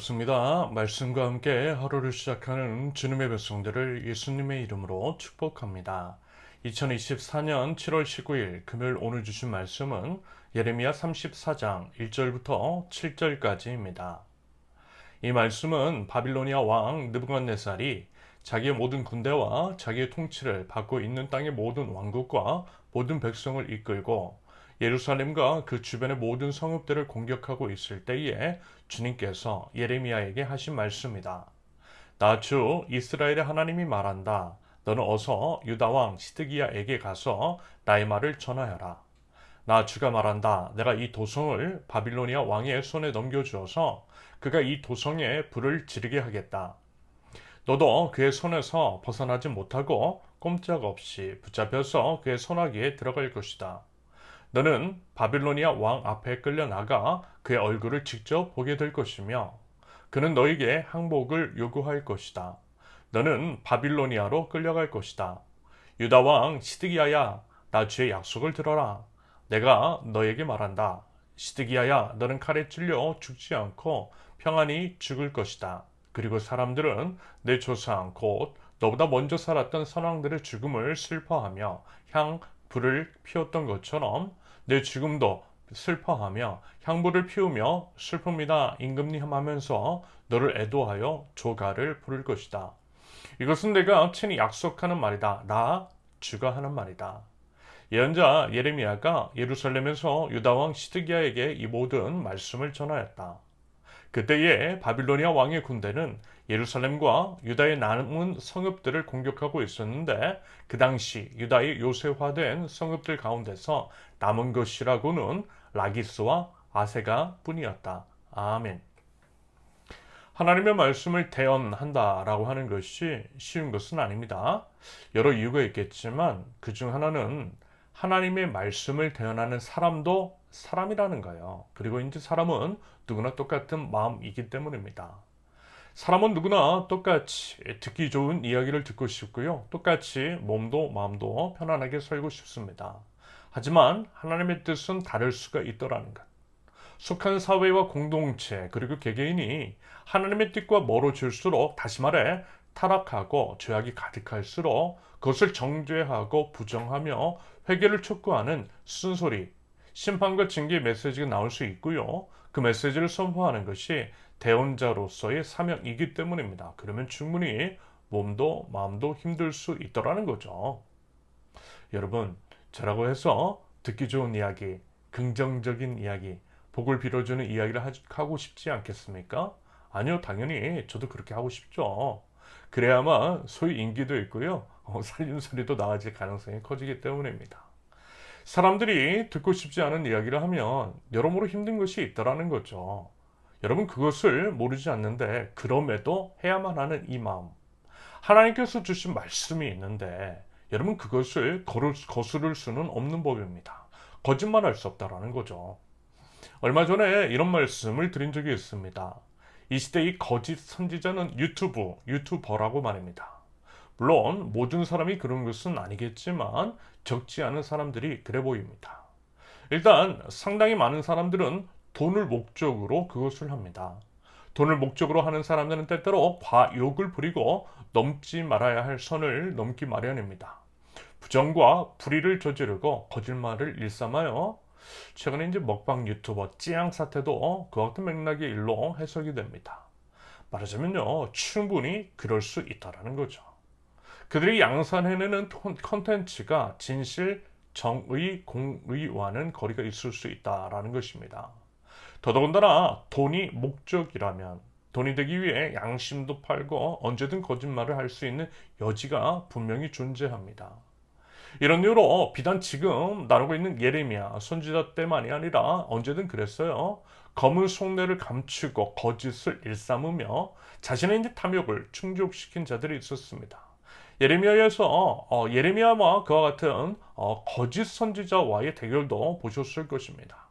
반갑습니다. 말씀과 함께 하루를 시작하는 주님의 백성들을 예수님의 이름으로 축복합니다. 2024년 7월 19일 금요일 오늘 주신 말씀은 예레미야 34장 1절부터 7절까지입니다. 이 말씀은 바빌로니아 왕 느부갓네살이 자기의 모든 군대와 자기의 통치를 받고 있는 땅의 모든 왕국과 모든 백성을 이끌고 예루살렘과 그 주변의 모든 성읍들을 공격하고 있을 때에 주님께서 예레미야에게 하신 말씀이다. 나 주 이스라엘의 하나님이 말한다. 너는 어서 유다 왕 시드기야에게 가서 나의 말을 전하여라. 나 주가 말한다. 내가 이 도성을 바빌로니아 왕의 손에 넘겨주어서 그가 이 도성에 불을 지르게 하겠다. 너도 그의 손에서 벗어나지 못하고 꼼짝없이 붙잡혀서 그의 손아귀에 들어갈 것이다. 너는 바빌로니아 왕 앞에 끌려나가 그의 얼굴을 직접 보게 될 것이며 그는 너에게 항복을 요구할 것이다. 너는 바빌로니아로 끌려갈 것이다. 유다 왕 시드기야야, 나 주의 약속을 들어라. 내가 너에게 말한다. 시드기야야, 너는 칼에 찔려 죽지 않고 평안히 죽을 것이다. 그리고 사람들은 내 조상 곧 너보다 먼저 살았던 선왕들의 죽음을 슬퍼하며 불을 피웠던 것처럼 내 죽음도 슬퍼하며 향불을 피우며 슬픕니다. 임금님하면서 너를 애도하여 조가를 부를 것이다. 이것은 내가 친히 약속하는 말이다. 나 주가 하는 말이다. 예언자 예레미야가 예루살렘에서 유다 왕 시드기야에게 이 모든 말씀을 전하였다. 그때에 바빌로니아 왕의 군대는 예루살렘과 유다의 남은 성읍들을 공격하고 있었는데 그 당시 유다의 요새화된 성읍들 가운데서 남은 것이라고는 라기스와 아세가 뿐이었다. 아멘. 하나님의 말씀을 대언한다라고 하는 것이 쉬운 것은 아닙니다. 여러 이유가 있겠지만 그 중 하나는 하나님의 말씀을 대언하는 사람도 사람이라는 거예요. 그리고 이제 사람은 누구나 똑같은 마음이기 때문입니다. 사람은 누구나 똑같이 듣기 좋은 이야기를 듣고 싶고요. 똑같이 몸도 마음도 편안하게 살고 싶습니다. 하지만 하나님의 뜻은 다를 수가 있더라는 것. 속한 사회와 공동체 그리고 개개인이 하나님의 뜻과 멀어질수록, 다시 말해 타락하고 죄악이 가득할수록 그것을 정죄하고 부정하며 회개를 촉구하는 쓴소리, 심판과 징계의 메시지가 나올 수 있고요. 그 메시지를 선포하는 것이 대언자로서의 사명이기 때문입니다. 그러면 충분히 몸도 마음도 힘들 수 있더라는 거죠. 여러분, 저라고 해서 듣기 좋은 이야기, 긍정적인 이야기, 복을 빌어주는 이야기를 하고 싶지 않겠습니까? 아니요, 당연히 저도 그렇게 하고 싶죠. 그래야만 소위 인기도 있고요. 살림살이도 나아질 가능성이 커지기 때문입니다. 사람들이 듣고 싶지 않은 이야기를 하면 여러모로 힘든 것이 있더라는 거죠. 여러분, 그것을 모르지 않는데 그럼에도 해야만 하는 이 마음. 하나님께서 주신 말씀이 있는데 여러분, 그것을 거스를 수는 없는 법입니다. 거짓말할 수 없다라는 거죠. 얼마 전에 이런 말씀을 드린 적이 있습니다. 이 시대의 거짓 선지자는 유튜버라고 말입니다. 물론 모든 사람이 그런 것은 아니겠지만 적지 않은 사람들이 그래 보입니다. 일단 상당히 많은 사람들은 돈을 목적으로 그것을 합니다. 돈을 목적으로 하는 사람들은 때때로 과욕을 부리고 넘지 말아야 할 선을 넘기 마련입니다. 부정과 불의를 저지르고 거짓말을 일삼아요. 최근에 이제 먹방 유튜버 찌양 사태도 그 같은 맥락의 일로 해석이 됩니다. 말하자면요, 충분히 그럴 수 있다라는 거죠. 그들이 양산해내는 컨텐츠가 진실, 정의, 공의와는 거리가 있을 수 있다라는 것입니다. 더더군다나 돈이 목적이라면 돈이 되기 위해 양심도 팔고 언제든 거짓말을 할 수 있는 여지가 분명히 존재합니다. 이런 이유로 비단 지금 나누고 있는 예레미야 선지자 때만이 아니라 언제든 그랬어요. 검은 속내를 감추고 거짓을 일삼으며 자신의 이제 탐욕을 충족시킨 자들이 있었습니다. 예레미야에서 예레미야와 그와 같은 거짓 선지자와의 대결도 보셨을 것입니다.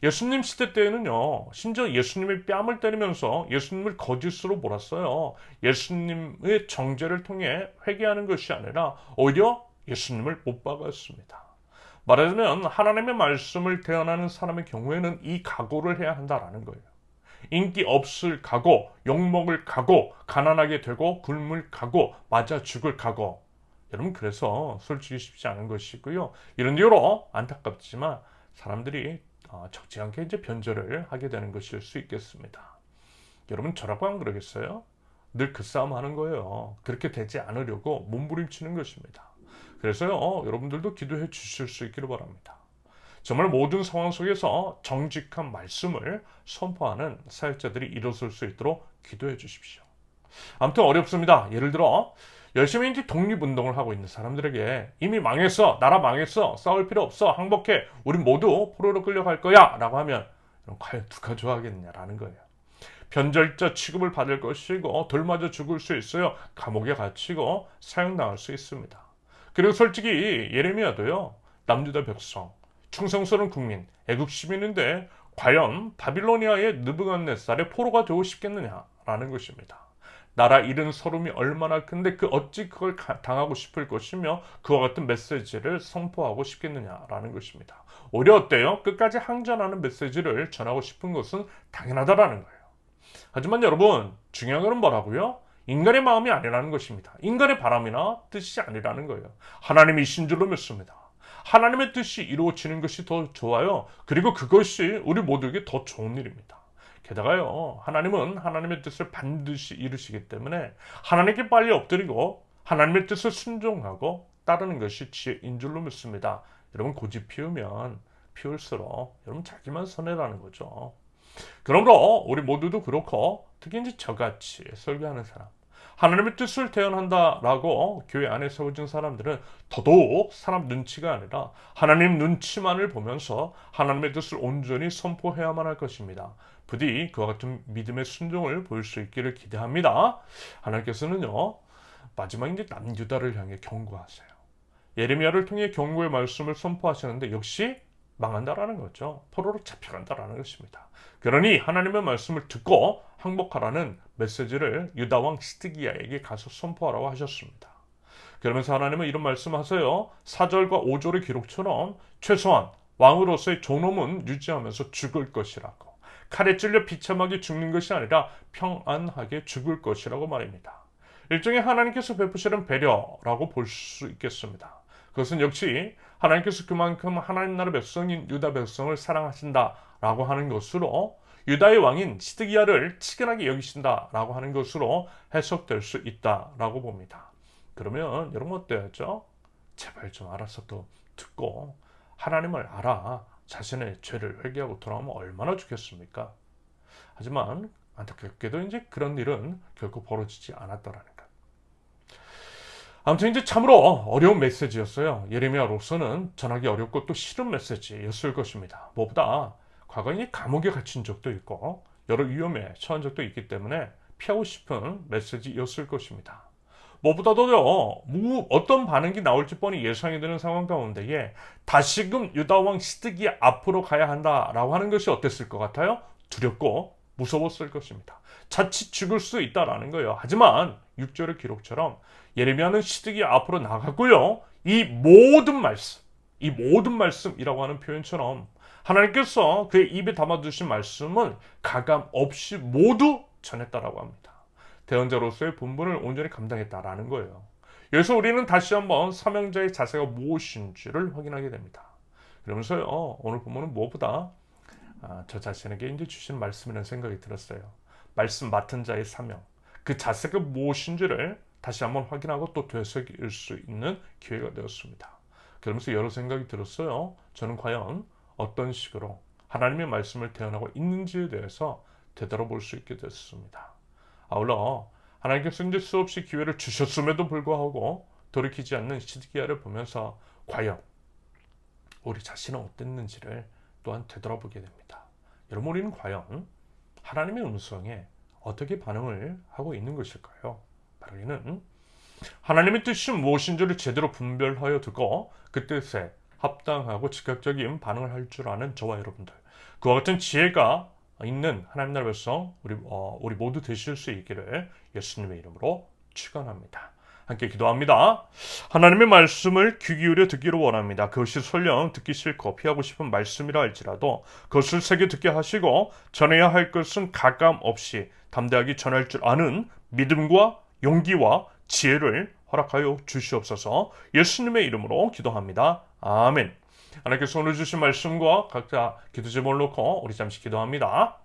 예수님 시대 때에는요, 심지어 예수님의 뺨을 때리면서 예수님을 거짓으로 몰았어요. 예수님의 정죄를 통해 회개하는 것이 아니라 오히려 예수님을 못 박았습니다. 말하자면 하나님의 말씀을 대언하는 사람의 경우에는 이 각오를 해야 한다라는 거예요. 인기 없을 각오, 욕먹을 각오, 가난하게 되고 굶을 각오, 맞아 죽을 각오. 여러분 그래서 솔직히 쉽지 않은 것이고요. 이런 이유로 안타깝지만 사람들이 적지 않게 이제 변절을 하게 되는 것일 수 있겠습니다. 여러분 저라고 안 그러겠어요? 늘 그 싸움 하는 거예요. 그렇게 되지 않으려고 몸부림치는 것입니다. 그래서요, 여러분들도 기도해 주실 수 있기를 바랍니다. 정말 모든 상황 속에서 정직한 말씀을 선포하는 사역자들이 일어설 수 있도록 기도해 주십시오. 아무튼 어렵습니다. 예를 들어 열심히 이제 독립운동을 하고 있는 사람들에게 이미 망했어, 나라 망했어, 싸울 필요 없어, 항복해, 우린 모두 포로로 끌려갈 거야 라고 하면 과연 누가 좋아하겠냐라는 거예요. 변절자 취급을 받을 것이고 돌 맞아 죽을 수 있어요. 감옥에 갇히고 사형당할 수 있습니다. 그리고 솔직히 예레미야도요. 남유다 백성, 충성스러운 국민, 애국 시민인데 과연 바빌로니아의 느부갓네살의 포로가 되고 싶겠느냐라는 것입니다. 나라 잃은 서름이 얼마나 큰데 어찌 그걸 당하고 싶을 것이며 그와 같은 메시지를 선포하고 싶겠느냐라는 것입니다. 오히려 어때요? 끝까지 항전하는 메시지를 전하고 싶은 것은 당연하다라는 거예요. 하지만 여러분 중요한 것은 뭐라고요? 인간의 마음이 아니라는 것입니다. 인간의 바람이나 뜻이 아니라는 거예요. 하나님이 이신 줄로 믿습니다. 하나님의 뜻이 이루어지는 것이 더 좋아요. 그리고 그것이 우리 모두에게 더 좋은 일입니다. 게다가요, 하나님은 하나님의 뜻을 반드시 이루시기 때문에 하나님께 빨리 엎드리고 하나님의 뜻을 순종하고 따르는 것이 지혜인 줄로 믿습니다. 여러분 고집 피우면 피울수록 여러분 자기만 손해라는 거죠. 그러므로 우리 모두도 그렇고 특히 이제 저같이 설교하는 사람, 하나님의 뜻을 대언한다라고 교회 안에 세워진 사람들은 더더욱 사람 눈치가 아니라 하나님 눈치만을 보면서 하나님의 뜻을 온전히 선포해야만 할 것입니다. 부디 그와 같은 믿음의 순종을 보일 수 있기를 기대합니다. 하나님께서는요, 마지막 이제 남유다를 향해 경고하세요. 예레미야를 통해 경고의 말씀을 선포하시는데 역시 망한다라는 거죠. 포로로 잡혀간다라는 것입니다. 그러니 하나님의 말씀을 듣고 항복하라는 메시지를 유다 왕 시드기야에게 가서 선포하라고 하셨습니다. 그러면서 하나님은 이런 말씀하세요. 4절과 5절의 기록처럼 최소한 왕으로서의 존엄은 유지하면서 죽을 것이라고. 칼에 찔려 비참하게 죽는 것이 아니라 평안하게 죽을 것이라고 말입니다. 일종의 하나님께서 베푸시는 배려라고 볼 수 있겠습니다. 그것은 역시 하나님께서 그만큼 하나님 나라 백성인 유다 백성을 사랑하신다라고 하는 것으로 유다의 왕인 시드기야를 치근하게 여기신다라고 하는 것으로 해석될 수 있다라고 봅니다. 그러면 여러분 어때야죠? 제발 좀 알아서 또 듣고 하나님을 알아 자신의 죄를 회개하고 돌아오면 얼마나 좋겠습니까? 하지만 안타깝게도 이제 그런 일은 결코 벌어지지 않았더라는 것. 아무튼 이제 참으로 어려운 메시지였어요. 예레미야로서는 전하기 어렵고 또 싫은 메시지였을 것입니다. 무엇보다 과거에 감옥에 갇힌 적도 있고 여러 위험에 처한 적도 있기 때문에 피하고 싶은 메시지였을 것입니다. 무엇보다도요, 어떤 반응이 나올지 뻔히 예상이 되는 상황 가운데에 다시금 유다 왕 시드기야 앞으로 가야 한다라고 하는 것이 어땠을 것 같아요? 두렵고 무서웠을 것입니다. 자칫 죽을 수 있다라는 거예요. 하지만 6절의 기록처럼 예레미야는 시드기야 앞으로 나갔고요. 이 모든 말씀이라고 하는 표현처럼 하나님께서 그의 입에 담아두신 말씀을 가감 없이 모두 전했다라고 합니다. 대언자로서의 본분을 온전히 감당했다라는 거예요. 여기서 우리는 다시 한번 사명자의 자세가 무엇인지를 확인하게 됩니다. 그러면서요, 오늘 본문은 무엇보다 저 자신에게 이제 주신 말씀이라는 생각이 들었어요. 말씀 맡은 자의 사명, 그 자세가 무엇인지를 다시 한번 확인하고 또 되새길 수 있는 기회가 되었습니다. 그러면서 여러 생각이 들었어요. 저는 과연 어떤 식으로 하나님의 말씀을 대언하고 있는지에 대해서 되돌아볼 수 있게 됐습니다. 아울러 하나님께서 이제 수없이 기회를 주셨음에도 불구하고 돌이키지 않는 시드기야를 보면서 과연 우리 자신은 어땠는지를 또한 되돌아보게 됩니다. 여러분 우리는 과연 하나님의 음성에 어떻게 반응을 하고 있는 것일까요? 바로 이는 하나님의 뜻이 무엇인지를 제대로 분별하여 두고 그 뜻에 합당하고 즉각적인 반응을 할 줄 아는 저와 여러분들, 그와 같은 지혜가 있는 하나님 나라 백성 우리 모두 되실 수 있기를 예수님의 이름으로 축원합니다. 함께 기도합니다. 하나님의 말씀을 귀 기울여 듣기를 원합니다. 그것이 설령 듣기 싫고 피하고 싶은 말씀이라 할지라도 그것을 새겨 듣게 하시고 전해야 할 것은 가감 없이 담대하게 전할 줄 아는 믿음과 용기와 지혜를 허락하여 주시옵소서. 예수님의 이름으로 기도합니다. 아멘. 하나님께서 오늘 주신 말씀과 각자 기도 제목을 놓고 우리 잠시 기도합니다.